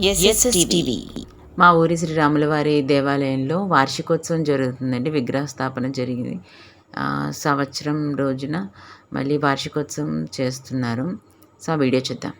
SSTV. మా ఊరి శ్రీరాములవారి దేవాలయంలో వార్షికోత్సవం జరుగుతుందండి. విగ్రహ స్థాపన జరిగింది. సంవత్సరం రోజున మళ్ళీ వార్షికోత్సవం చేస్తున్నారు. సో ఆ వీడియో చూద్దాం.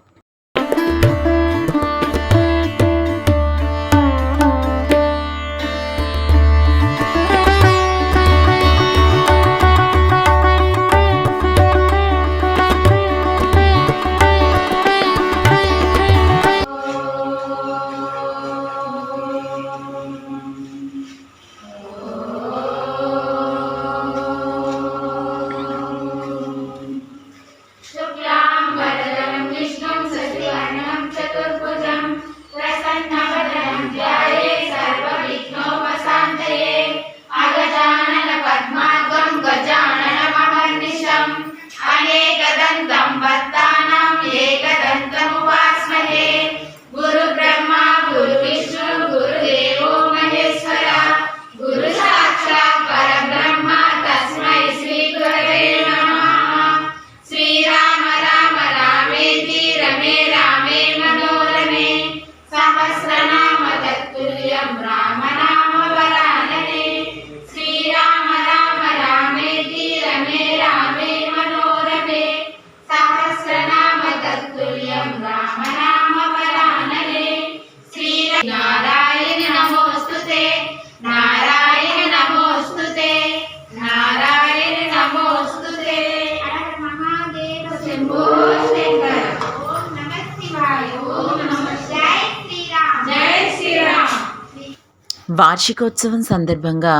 వార్షికోత్సవం సందర్భంగా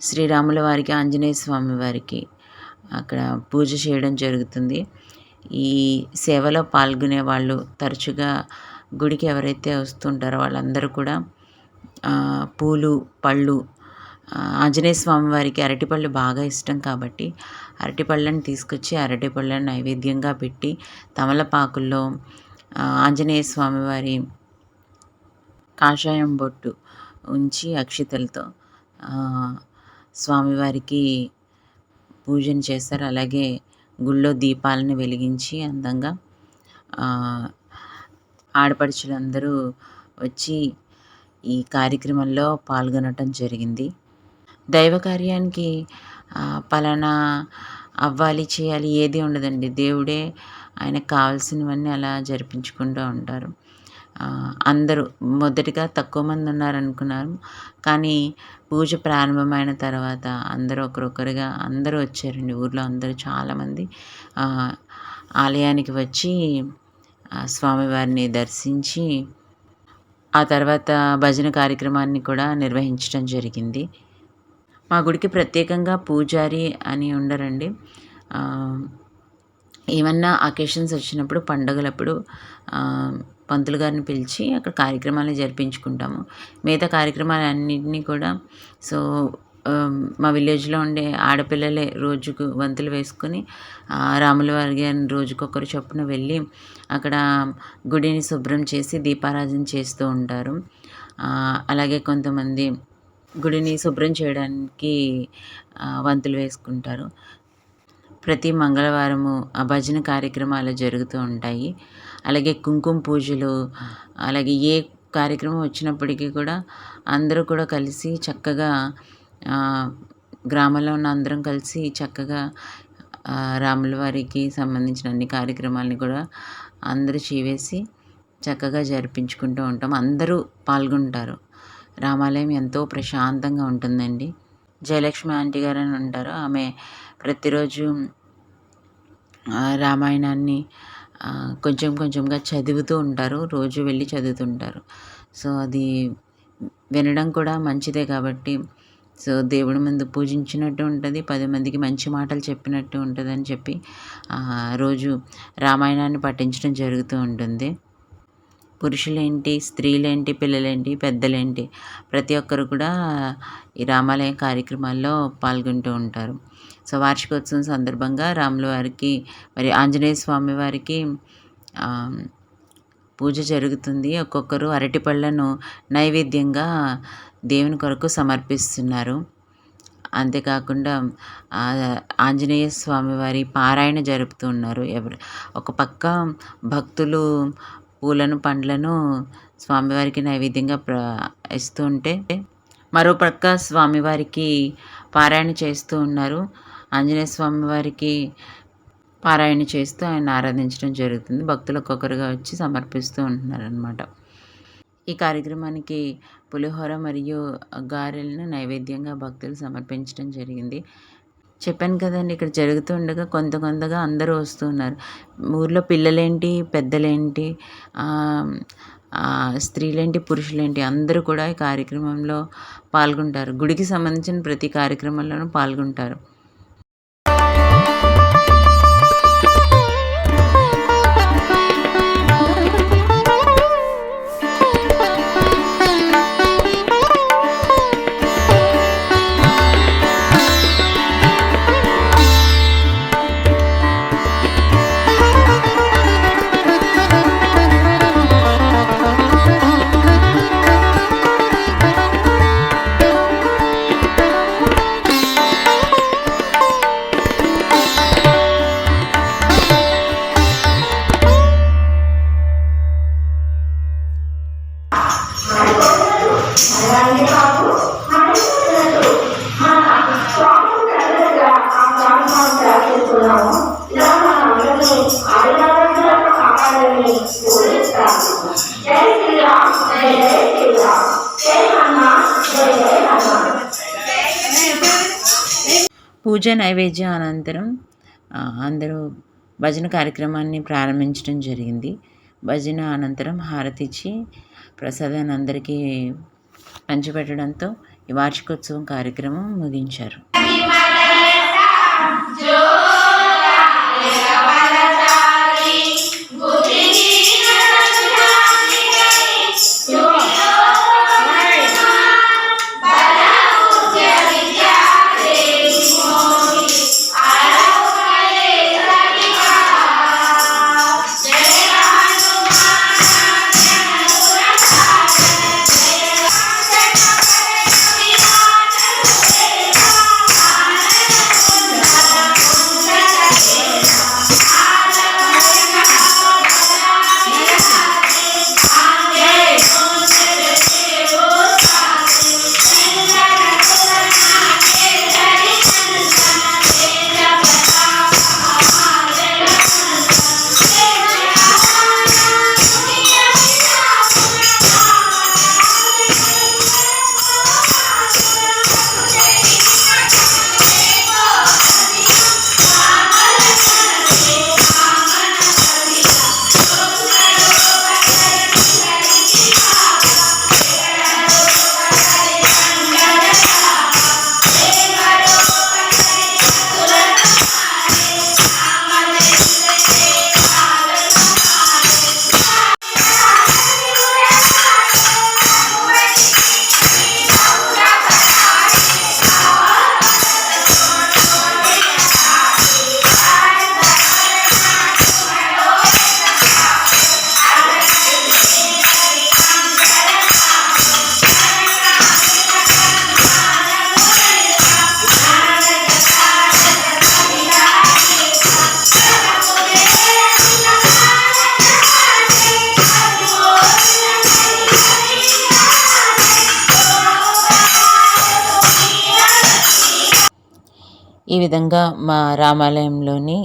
శ్రీరాముల వారికి, ఆంజనేయ స్వామి వారికి అక్కడ పూజ చేయడం జరుగుతుంది. ఈ సేవలో పాల్గొనే వాళ్ళు తరచుగా గుడికి ఎవరైతే వస్తుంటారో వాళ్ళందరూ కూడా పూలు, పళ్ళు, ఆంజనేయ స్వామి వారికి అరటిపళ్ళు బాగా ఇష్టం కాబట్టి అరటిపళ్ళని తీసుకొచ్చి అరటిపళ్ళని నైవేద్యంగా పెట్టి తమలపాకుల్లో ఆంజనేయ స్వామి వారి కాషాయం బొట్టు ఉంచి అక్షితలతో స్వామివారికి పూజను చేస్తారు. అలాగే గుళ్ళో దీపాలను వెలిగించి అందంగా ఆడపడుచులందరూ వచ్చి ఈ కార్యక్రమంలో పాల్గొనటం జరిగింది. దైవ కార్యానికి పలానా అవ్వాలి, చేయాలి ఏది ఉండదండి. దేవుడే ఆయనకు కావాల్సినవన్నీ అలా జరిపించుకుంటూ ఉంటారు. అందరూ మొదటిగా తక్కువ మంది ఉన్నారనుకున్నారు, కానీ పూజ ప్రారంభమైన తర్వాత అందరూ ఒకరొకరుగా అందరూ వచ్చారండి. ఊర్లో అందరూ చాలామంది ఆలయానికి వచ్చి స్వామివారిని దర్శించి ఆ తర్వాత భజన కార్యక్రమాన్ని కూడా నిర్వహించడం జరిగింది. మా గుడికి ప్రత్యేకంగా పూజారి అని ఉండరండి. ఏమన్నా అకేషన్స్ వచ్చినప్పుడు, పండుగలప్పుడు పంతులు గారిని పిలిచి అక్కడ కార్యక్రమాలను జరిపించుకుంటాము. మిగతా కార్యక్రమాలన్నింటినీ కూడా మా విలేజ్లో ఉండే ఆడపిల్లలే రోజుకు వంతులు వేసుకొని రాముల వారి గారిని రోజుకొకరు చొప్పున వెళ్ళి అక్కడ గుడిని శుభ్రం చేసి దీపారాధన చేస్తూ ఉంటారు. అలాగే కొంతమంది గుడిని శుభ్రం చేయడానికి వంతులు వేసుకుంటారు. ప్రతి మంగళవారము భజన కార్యక్రమాలు జరుగుతూ ఉంటాయి. అలాగే కుంకుమ పూజలు, అలాగే ఏ కార్యక్రమం వచ్చినప్పటికీ కూడా అందరూ కూడా కలిసి చక్కగా గ్రామంలో ఉన్న అందరం కలిసి చక్కగా రాముల వారికి సంబంధించిన అన్ని కార్యక్రమాలని కూడా అందరూ చేసి చక్కగా జరిపించుకుంటూ ఉంటాం. అందరూ పాల్గొంటారు. రామాలయం ఎంతో ప్రశాంతంగా ఉంటుందండి. జయలక్ష్మి ఆంటీ గారు అని ఉంటారు. ఆమె ప్రతిరోజు రామాయణాన్ని కొంచెం కొంచెంగా చదువుతూ ఉంటారు. రోజు వెళ్ళి చదువుతుంటారు. సో అది వినడం కూడా మంచిదే కాబట్టి దేవుడి ముందు పూజించినట్టు ఉంటుంది, 10 మందికి మంచి మాటలు చెప్పినట్టు ఉంటుందని చెప్పి రోజు రామాయణాన్ని పఠించడం జరుగుతూ ఉంటుంది. పురుషులేంటి, స్త్రీలేంటి, పిల్లలేంటి, పెద్దలేంటి ప్రతి ఒక్కరు కూడా ఈ రామాలయం కార్యక్రమాల్లో పాల్గొంటూ ఉంటారు. సో వార్షికోత్సవం సందర్భంగా రాముల వారికి, మరి ఆంజనేయ స్వామి వారికి పూజ జరుగుతుంది. ఒక్కొక్కరు అరటిపళ్ళను నైవేద్యంగా దేవుని కొరకు సమర్పిస్తున్నారు. అంతేకాకుండా ఆంజనేయ స్వామి వారి పారాయణ జరుపుతూ ఉన్నారు. ఒక పక్క భక్తులు పూలను, పండ్లను స్వామివారికి నైవేద్యంగా ఇస్తూ ఉంటే, మరోపక్క స్వామివారికి పారాయణ చేస్తూ ఉన్నారు. ఆంజనేయ స్వామివారికి పారాయణ చేస్తూ ఆయన ఆరాధించడం జరుగుతుంది. భక్తులు ఒక్కొక్కరుగా వచ్చి సమర్పిస్తూ ఉంటున్నారనమాట. ఈ కార్యక్రమానికి పులిహోర మరియు గారెలను నైవేద్యంగా భక్తులు సమర్పించడం జరిగింది. చెప్పాను కదండి, ఇక్కడ జరుగుతూ ఉండగా కొంతగా అందరూ వస్తూ ఉన్నారు. ఊర్లో పిల్లలేంటి, పెద్దలేంటి, స్త్రీలేంటి, పురుషులేంటి అందరూ కూడా ఈ కార్యక్రమంలో పాల్గొంటారు. గుడికి సంబంధించిన ప్రతి కార్యక్రమంలోనూ పాల్గొంటారు. పూజ నైవేద్యం అనంతరం అందరూ భజన కార్యక్రమాన్ని ప్రారంభించడం జరిగింది. భజన అనంతరం హారతి ఇచ్చి ప్రసాదాన్ని అందరికీ పంచిపెట్టడంతో ఈ వార్షికోత్సవం కార్యక్రమం ముగించారు. ఈ విధంగా మా రామాలయంలోని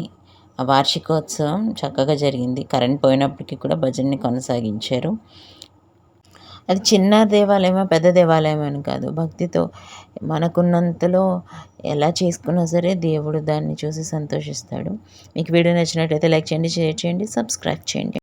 వార్షికోత్సవం చక్కగా జరిగింది. కరెంట్ పోయినప్పటికీ కూడా భజనని కొనసాగించారు. అది చిన్న దేవాలయమో పెద్ద దేవాలయం అని కాదు, భక్తితో మనకున్నంతలో ఎలా చేసుకున్నా సరే దేవుడు దాన్ని చూసి సంతోషిస్తాడు. మీకు వీడియో నచ్చినట్లయితే లైక్ చేయండి, షేర్ చేయండి, సబ్స్క్రైబ్ చేయండి.